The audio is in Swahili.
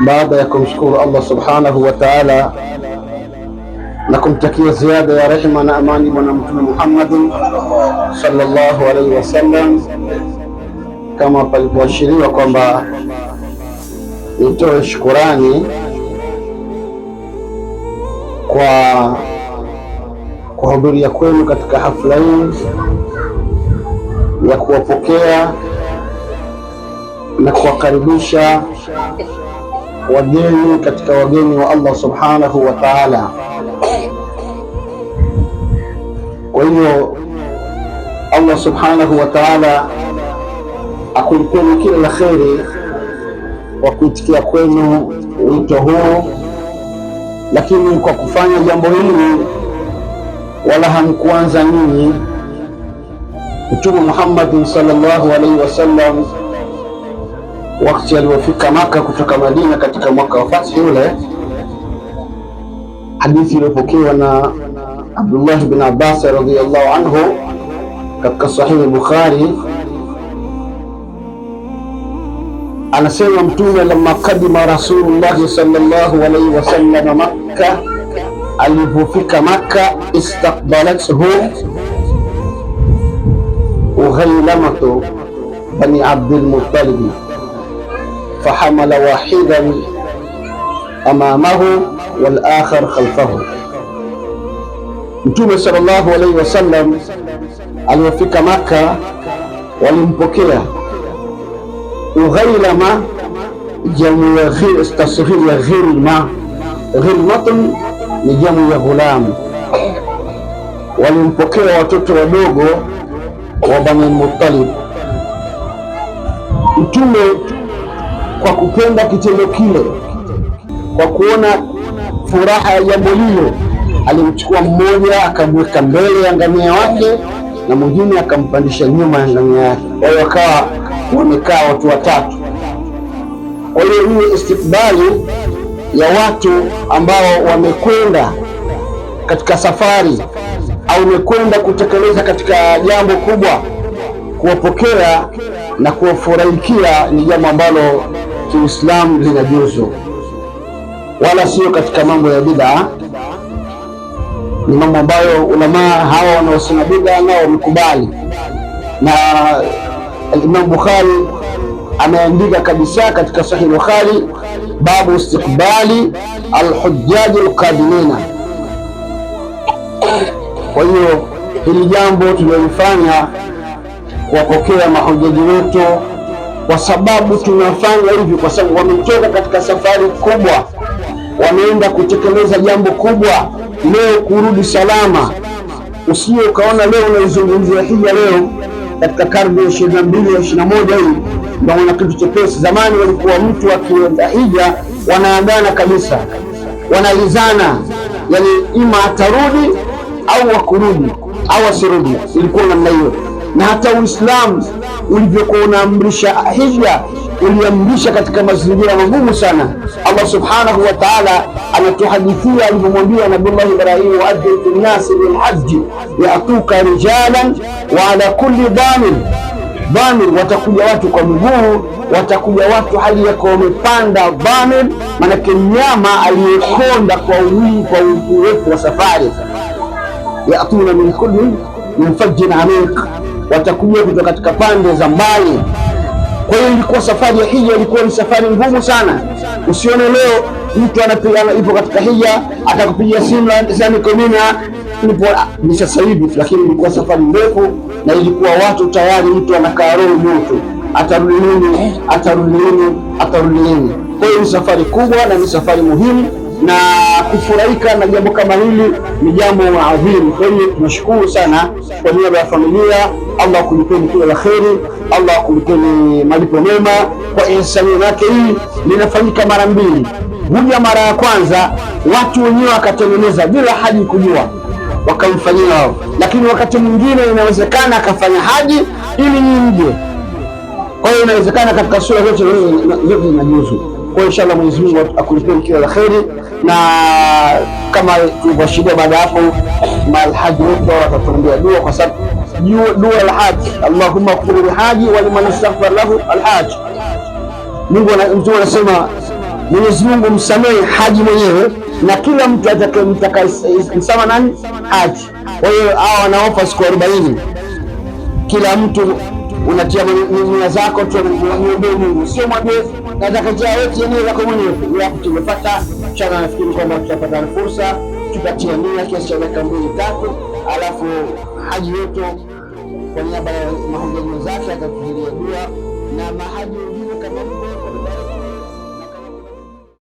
baada ya kumshukuru Allah subhanahu wa ta'ala na kumtakia ziada ya rehema na amani Bwana Mtume Muhammad sallallahu alaihi wasallam, kama palipoashiriwa kwamba nitoe shukurani kwa kuhudhuria kwenu katika hafla hii ya kuwapokea na kuwakaribisha wageni katika wageni wa Allah subhanahu wa ta'ala. Kwa hiyo Allah subhanahu wa ta'ala akulipeni kila la kheri kwa kuitikia kwenu wito huu, lakini kwa kufanya jambo hili wala hamkuanza nyinyi. Mtume Muhammad sallallahu alaihi wasallam wakati alipofika Maka kutoka Madina katika mwaka wa fathi ule, hadithi iliyopokewa na Abdullah bin Abbas radhiyallahu anhu katika Sahih Bukhari, anasema Mtume lamma kadima Rasulullah sallallahu alaihi wasallam Makka, alipofika Makka, istaqbalathu Ughaylamatu bani Abdul Muttalib fahamala wahidan amamahu wal akhar khalfahu. Mtume sallallahu alaihi wasallam alipofika Makka, walimpokea Ughaylama, jamu ya tasghir ya ghilma. Ghilmatun ni jamu ya ghulam. Walimpokea watoto wadogo wa Bani Muttalib. Mtume kwa kupenda kitendo kile, kwa kuona furaha ya jambo lile, alimchukua mmoja akamweka mbele ya ngamia wake na mwingine akampandisha nyuma ya ngamia yake. Wao wakawa wamekaa watu watatu. Kwa hiyo hiyo istikbali ya watu ambao wamekwenda katika safari au wamekwenda kutekeleza katika jambo kubwa, kuwapokea na kuwafurahikia ni jambo ambalo Kiislamu linajuzu, wala sio katika mambo ya bid'a. Ni mambo ambayo ulama hawa wanaosema bid'a nao wamekubali, na Imam Bukhari ameandika kabisa katika Sahih Bukhari, babu istiqbali alhujjaj alqadimina. Kwa hiyo hili jambo tulilofanya kuwapokea mahujaji wetu, kwa sababu tunafanya hivi kwa sababu wametoka katika safari kubwa, wameenda kutekeleza jambo kubwa, leo kurudi salama. Usije ukaona leo unaizungumzia hija leo katika karne ya 22 ya 21 hii ndio wana kitu chepesi. Zamani walikuwa mtu akienda hija wanaagana kabisa, wanalizana, yani ima atarudi au wakurudi au asirudi. Ilikuwa namna hiyo, na hata Uislamu ulivyokuwa unaamrisha hija uliamrisha katika mazingira magumu sana. Allah subhanahu wa ta'ala anatuhadithia alipomwambia Nabii Ibrahim, waadhi fi nnasi bilhajji yatuka rijalan wa ala kulli dhamir, watakuja watu kwa miguu, watakuja watu hali yako wamepanda dhamir, manake mnyama aliyekonda kwa urefu wa safari. Yatuna min kulli fajjin amiq, watakuja kutoka katika pande za mbali. Kwa hiyo ilikuwa safari ya hija ilikuwa ni safari ngumu sana. Usione leo mtu anapiga ipo katika hija atakupigia simu sana ni sasa hivi, lakini ilikuwa safari ndefu na ilikuwa watu tayari, mtu anakaa roho moto, atarudi lini. Kwa hiyo ni safari kubwa na ni safari muhimu, na kufurahika na jambo kama hili ni jambo adhimu. Kwa hiyo tunashukuru sana kwa niaba ya familia. Allah akulipeni kila la kheri, Allah akulipeni malipo mema kwa ihsani yake. Hii linafanyika mara mbili. Huja mara ya kwanza watu wenyewe wakatengeneza bila haji kujua, wakamfanyia wao, lakini wakati mwingine inawezekana akafanya haji ili mje. Kwa hiyo inawezekana katika sura zote zinajuzu. Kwa inshallah Mwenyezi Mungu akulipeni kila la kheri, na kama tulivyoashiria baada hapo malhaji wetu watatuambia dua, kwa sababu dua alhaji, Allahumma ighfir lilhaji wa liman istaghfar lahu alhaji. Mungu Mtume anasema Mwenyezi Mungu msamehe haji mwenyewe na kila mtu atakayemtaka msamaha nani haji. Kwa hiyo hao wanaofa siku 40, kila mtu unatia nia zako tu, muombe Mungu, sio mwambie nataka tia wewe nia zako mwenyewe. Ni tumepata chana, nafikiri kwamba tutapata fursa, tutatia nia kiasi cha dakika 2-3, alafu haji yetu kwa niaba ya mahujaji wenzake atatuhiria dua na mahaji wengine kama